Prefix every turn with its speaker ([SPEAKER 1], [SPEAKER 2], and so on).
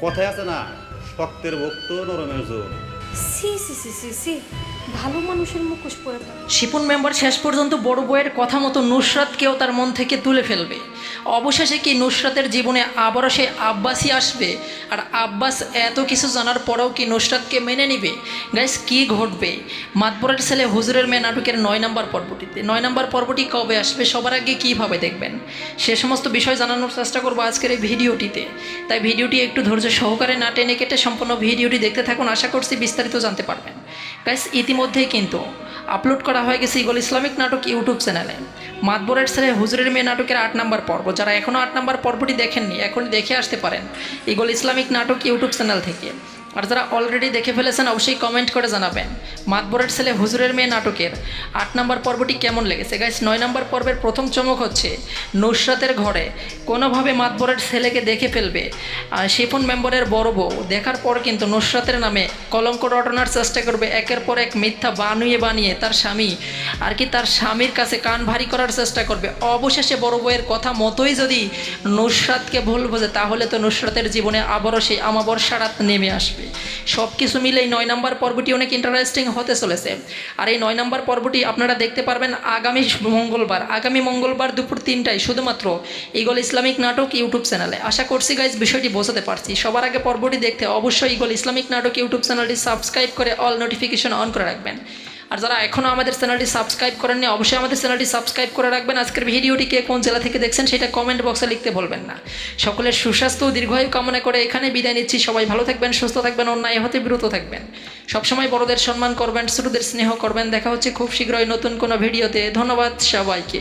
[SPEAKER 1] কথায় আছে না, শক্তের ভক্ত নরমের জোর।
[SPEAKER 2] সি সি সি সি সি ভালো মানুষের মুখোশ পরে থাকে।
[SPEAKER 3] শিপন মেম্বার শেষ পর্যন্ত বড় বউয়ের কথা মতো নুসরাতকেও তার মন থেকে তুলে ফেলবে। অবশেষে কি নুসরাতের জীবনে আবারও সে আব্বাসই আসবে? আর আব্বাস এত কিছু জানার পরেও কি নুসরাতকে মেনে নিবে? গাইস, কি ঘটবে মাতবরের ছেলে হুজুরের মেয়ে নাটকের ৯ নম্বর পর্বটিতে? ৯ নম্বর পর্বটি কবে আসবে, সবার আগে কীভাবে দেখবেন, সে সমস্ত বিষয় জানানোর চেষ্টা করবো আজকের এই ভিডিওটিতে। তাই ভিডিওটি একটু ধৈর্য সহকারে না টেনে কেটে সম্পূর্ণ ভিডিওটি দেখতে থাকুন, আশা করছি বিস্তারিত জানতে পারবেন। গাইস, ইতিমধ্যেই কিন্তু আপলোড করা হয়ে গেছে ইগল ইসলামিক নাটক ইউটিউব চ্যানেলে মাতবরের ছেলে হুজুরের মেয়ে নাটকের ৮ নম্বর পর্ব। যারা এখনও ৮ নম্বর পর্বটি দেখেননি, এখন দেখে আসতে পারেন ইগল ইসলামিক নাটক ইউটিউব চ্যানেল থেকে। আর যারা অলরেডি দেখে ফেলেছেন অবশ্যই কমেন্ট করে জানাবেন মাতবরের ছেলে হুজুরের মেয়ে নাটকের ৮ নম্বর পর্বটি কেমন লেগেছে। গাইস, ৯ নম্বর পর্বের প্রথম চমক হচ্ছে নুসরাতের ঘরে কোনোভাবে মাতবরের ছেলেকে দেখে ফেলবে আর শিপন মেম্বারের বড় বউ। দেখার পর কিন্তু নুসরাতের নামে কলঙ্ক রটনার চেষ্টা করবে, একের পর এক মিথ্যা বানিয়ে তার স্বামী তার স্বামীর কাছে কান ভারী করার চেষ্টা করবে। অবশেষে বড় বউয়ের কথা মতোই যদি নুসরাতকে ভুল বোঝে, তাহলে তো নুসরাতের জীবনে আবারও সেই আমাবস্যা রাত নেমে আসবে। সব কিছু মিলেই ৯ নম্বর পর্বটি অনেক ইন্টারেস্টিং হতে চলেছে। আর এই ৯ নম্বর পর্বটি আপনারা দেখতে পারবেন আগামী মঙ্গলবার দুপুর ৩টায় শুধুমাত্র ইগল ইসলামিক নাটক ইউটিউব চ্যানেলে। আশা করছি গাইজ বিষয়টি বোঝাতে পারছি। সবার আগে পর্বটি দেখতে অবশ্যই ইগল ইসলামিক নাটক ইউটিউব চ্যানেলটি সাবস্ক্রাইব করে অল নোটিফিকেশন অন করে রাখবেন। আর যারা এখনও আমাদের চ্যানেলটি সাবস্ক্রাইব করেননি, অবশ্যই আমাদের চ্যানেলটি সাবস্ক্রাইব করে রাখবেন। আজকের ভিডিওটি কে কোন জেলা থেকে দেখছেন সেটা কমেন্ট বক্সে লিখতে ভুলবেন না। সকলের সুস্বাস্থ্য ও দীর্ঘায়ু কামনা করে এখানে বিদায় নিচ্ছি। সবাই ভালো থাকবেন, সুস্থ থাকবেন, অন্যায় হতে বিরত থাকবেন। সবসময় বড়দের সম্মান করবেন, ছোটদের স্নেহ করবেন। দেখা হচ্ছে খুব শীঘ্রই নতুন কোনো ভিডিওতে। ধন্যবাদ সবাইকে।